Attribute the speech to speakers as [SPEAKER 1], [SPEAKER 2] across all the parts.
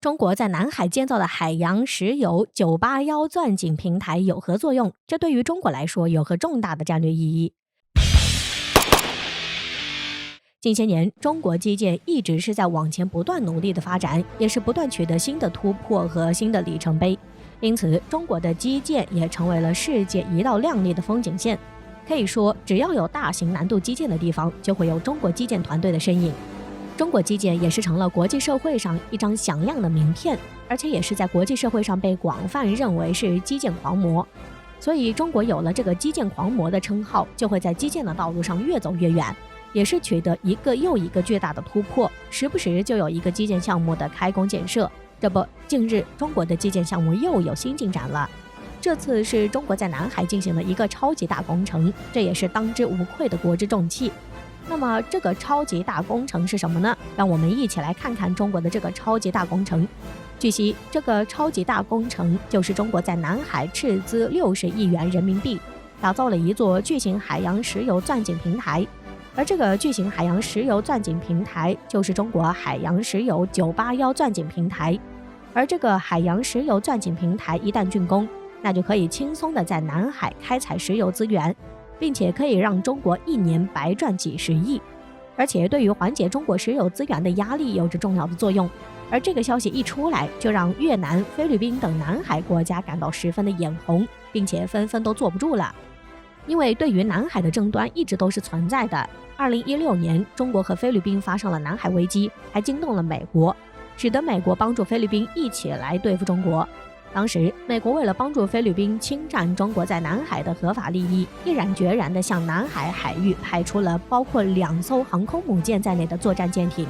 [SPEAKER 1] 中国在南海建造的海洋石油981钻井平台有何作用？这对于中国来说有何重大的战略意义？近些年，中国基建一直是在往前不断努力的发展，也是不断取得新的突破和新的里程碑。因此，中国的基建也成为了世界一道亮丽的风景线。可以说，只要有大型难度基建的地方，就会有中国基建团队的身影。中国基建也是成了国际社会上一张响亮的名片，而且也是在国际社会上被广泛认为是基建狂魔。所以，中国有了这个基建狂魔的称号，就会在基建的道路上越走越远，也是取得一个又一个巨大的突破，时不时就有一个基建项目的开工建设。这不，近日中国的基建项目又有新进展了。这次是中国在南海进行了一个超级大工程，这也是当之无愧的国之重器。那么这个超级大工程是什么呢？让我们一起来看看中国的这个超级大工程。据悉，这个超级大工程就是中国在南海斥资60亿元人民币，打造了一座巨型海洋石油钻井平台。而这个巨型海洋石油钻井平台就是中国海洋石油981钻井平台。而这个海洋石油钻井平台一旦竣工，那就可以轻松的在南海开采石油资源，并且可以让中国一年白赚几十亿，而且对于缓解中国石油资源的压力有着重要的作用。而这个消息一出来，就让越南、菲律宾等南海国家感到十分的眼红，并且纷纷都坐不住了。因为对于南海的争端一直都是存在的。2016年，中国和菲律宾发生了南海危机，还惊动了美国，使得美国帮助菲律宾一起来对付中国。当时，美国为了帮助菲律宾侵占中国在南海的合法利益，毅然决然地向南海海域派出了包括2艘航空母舰在内的作战舰艇，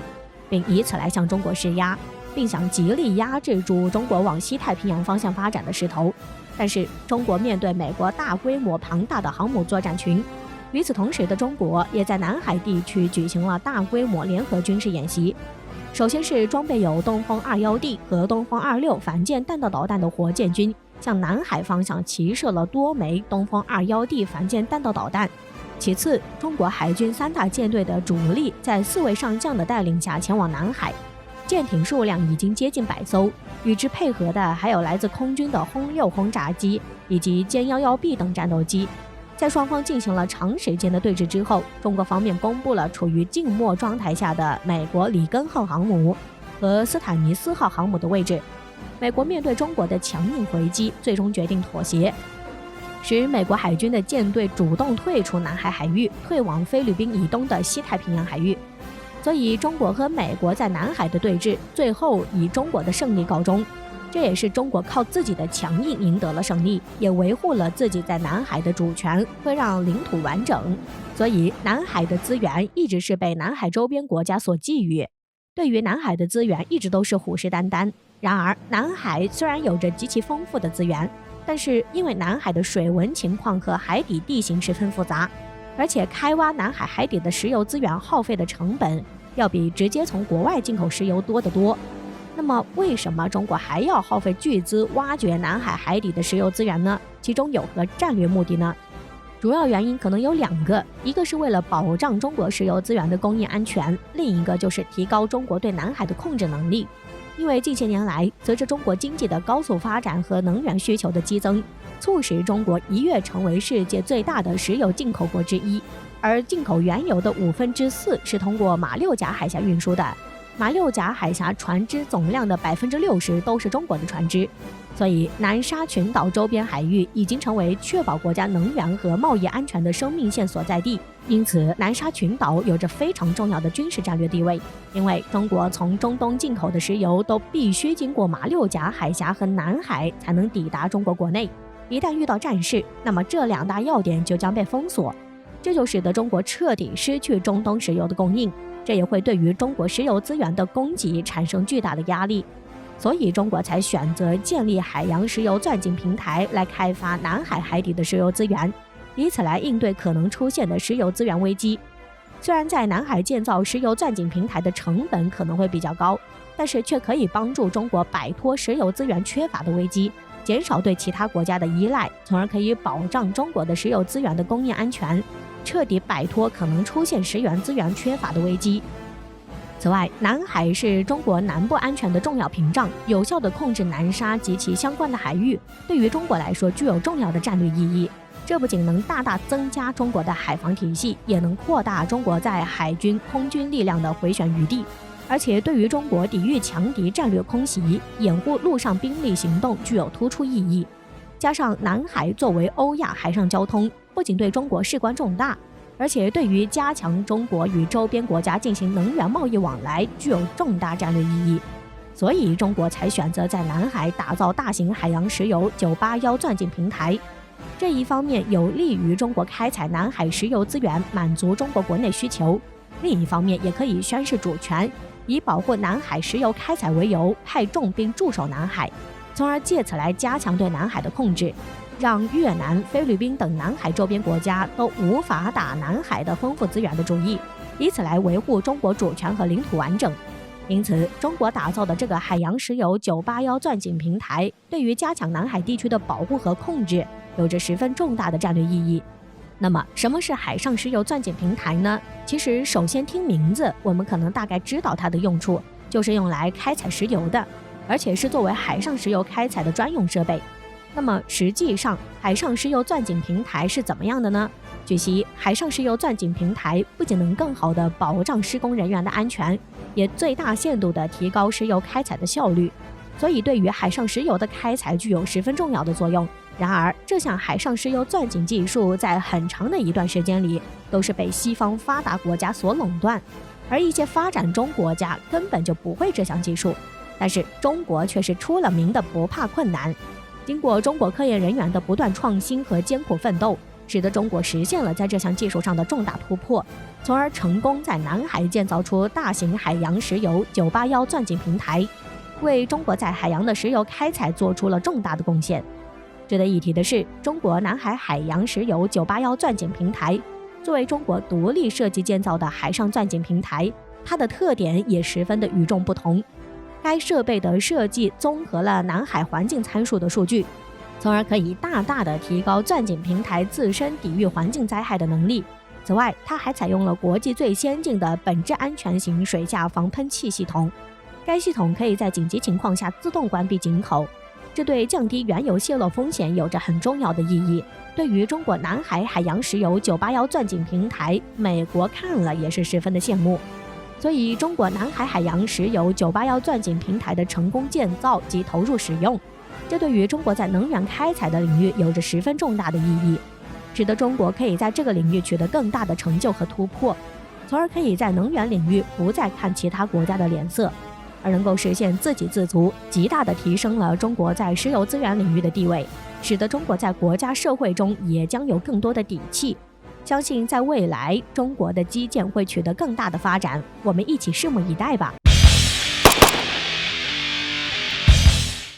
[SPEAKER 1] 并以此来向中国施压，并想极力压制住中国往西太平洋方向发展的势头。但是，中国面对美国大规模庞大的航母作战群，与此同时的中国也在南海地区举行了大规模联合军事演习。首先是装备有东风 21D 和东风26反舰弹道导弹的火箭军向南海方向齐射了多枚东风 21D 反舰弹道导弹。其次，中国海军3大舰队的主力在4位上将的带领下前往南海，舰艇数量已经接近100艘，与之配合的还有来自空军的轰6轰炸机以及歼 11B 等战斗机。在双方进行了长时间的对峙之后，中国方面公布了处于静默状态下的美国里根号航母和斯坦尼斯号航母的位置。美国面对中国的强硬回击，最终决定妥协，使美国海军的舰队主动退出南海海域，退往菲律宾以东的西太平洋海域。所以中国和美国在南海的对峙最后以中国的胜利告终。这也是中国靠自己的强硬赢得了胜利，也维护了自己在南海的主权，会让领土完整。所以南海的资源一直是被南海周边国家所觊觎，对于南海的资源一直都是虎视眈眈。然而南海虽然有着极其丰富的资源，但是因为南海的水文情况和海底地形十分复杂，而且开挖南海海底的石油资源耗费的成本要比直接从国外进口石油多得多。那么为什么中国还要耗费巨资挖掘南海海底的石油资源呢？其中有何战略目的呢？主要原因可能有2个，一个是为了保障中国石油资源的供应安全，另一个就是提高中国对南海的控制能力。因为近些年来，随着中国经济的高速发展和能源需求的激增，促使中国一跃成为世界最大的石油进口国之一，而进口原油的4%是通过马六甲海峡运输的。马六甲海峡船只总量的60%都是中国的船只，所以南沙群岛周边海域已经成为确保国家能源和贸易安全的生命线所在地。因此，南沙群岛有着非常重要的军事战略地位，因为中国从中东进口的石油都必须经过马六甲海峡和南海才能抵达中国国内。一旦遇到战事，那么这2大要点就将被封锁，这就使得中国彻底失去中东石油的供应。这也会对于中国石油资源的供给产生巨大的压力，所以中国才选择建立海洋石油钻井平台来开发南海海底的石油资源，以此来应对可能出现的石油资源危机。虽然在南海建造石油钻井平台的成本可能会比较高，但是却可以帮助中国摆脱石油资源缺乏的危机，减少对其他国家的依赖，从而可以保障中国的石油资源的供应安全，彻底摆脱可能出现石油资源缺乏的危机。此外，南海是中国南部安全的重要屏障，有效地控制南沙及其相关的海域，对于中国来说具有重要的战略意义。这不仅能大大增加中国的海防体系，也能扩大中国在海军、空军力量的回旋余地，而且对于中国抵御强敌战略空袭、掩护陆上兵力行动具有突出意义。加上南海作为欧亚海上交通，不仅对中国事关重大，而且对于加强中国与周边国家进行能源贸易往来具有重大战略意义，所以中国才选择在南海打造大型海洋石油981钻井平台。这一方面有利于中国开采南海石油资源，满足中国国内需求；另一方面也可以宣示主权，以保护南海石油开采为由，派重兵驻守南海，从而借此来加强对南海的控制，让越南、菲律宾等南海周边国家都无法打南海的丰富资源的主意，以此来维护中国主权和领土完整。因此，中国打造的这个海洋石油981钻井平台，对于加强南海地区的保护和控制，有着十分重大的战略意义。那么，什么是海上石油钻井平台呢？其实，首先听名字，我们可能大概知道它的用处，就是用来开采石油的，而且是作为海上石油开采的专用设备。那么实际上，海上石油钻井平台是怎么样的呢？据悉，海上石油钻井平台不仅能更好地保障施工人员的安全，也最大限度地提高石油开采的效率，所以对于海上石油的开采具有十分重要的作用。然而，这项海上石油钻井技术在很长的一段时间里都是被西方发达国家所垄断，而一些发展中国家根本就不会这项技术。但是中国却是出了名的不怕困难。经过中国科研人员的不断创新和艰苦奋斗，使得中国实现了在这项技术上的重大突破，从而成功在南海建造出大型海洋石油981钻井平台，为中国在海洋的石油开采做出了重大的贡献。值得一提的是，中国南海海洋石油981钻井平台作为中国独立设计建造的海上钻井平台，它的特点也十分的与众不同。该设备的设计综合了南海环境参数的数据，从而可以大大的提高钻井平台自身抵御环境灾害的能力。此外，它还采用了国际最先进的本质安全型水下防喷气系统，该系统可以在紧急情况下自动关闭井口，这对降低原油泄漏风险有着很重要的意义。对于中国南海海洋石油981钻井平台，美国看了也是十分的羡慕。所以，中国南海海洋石油981钻井平台的成功建造及投入使用，这对于中国在能源开采的领域有着十分重大的意义，使得中国可以在这个领域取得更大的成就和突破，从而可以在能源领域不再看其他国家的脸色，而能够实现自给自足，极大地提升了中国在石油资源领域的地位，使得中国在国家社会中也将有更多的底气。相信在未来，中国的基建会取得更大的发展，我们一起拭目以待吧。